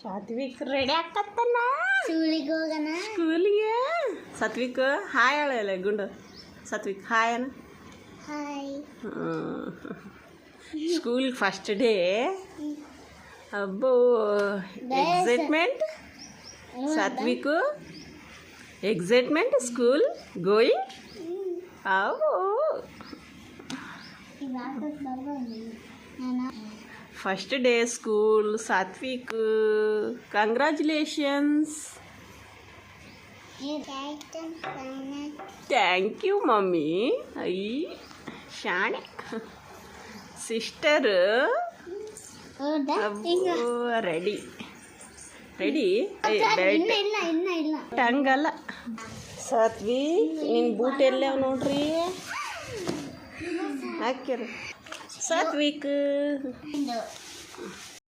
Satwik ready ಆಕತ್ತನ ಸ್ಕೂಲಿಗೆ ಹೋಗೋಣ. ಸ್ಕೂಲಿಗೆ ಸಾತ್ವಿಕ್ ಹಾಯ್ ಹೇಳಲ್ಲ ಗುಂಡು ಸಾತ್ವಿಕ್ ಹಾಯ್ ಅನ ಹಾಯ್. ಸ್ಕೂಲ್ ಫಸ್ಟ್ ಡೇ ಅಬ್ಬೋ excitement Satvik excitement school going ಅವು first day school Satvik congratulations. Thank you mummy. ಐ ಶಾಣೆ ಸಿಸ್ಟರ್ ರೆಡಿ ರೆಡಿ ಹಂಗಲ್ಲ ಸಾತ್ವಿ ನಿನ್ನ ಬೂಟ್ ಎಲ್ಲವ ನೋಡ್ರಿ ಹಾಕ್ಯಾರ ಸಾತ್ವಿಕ್.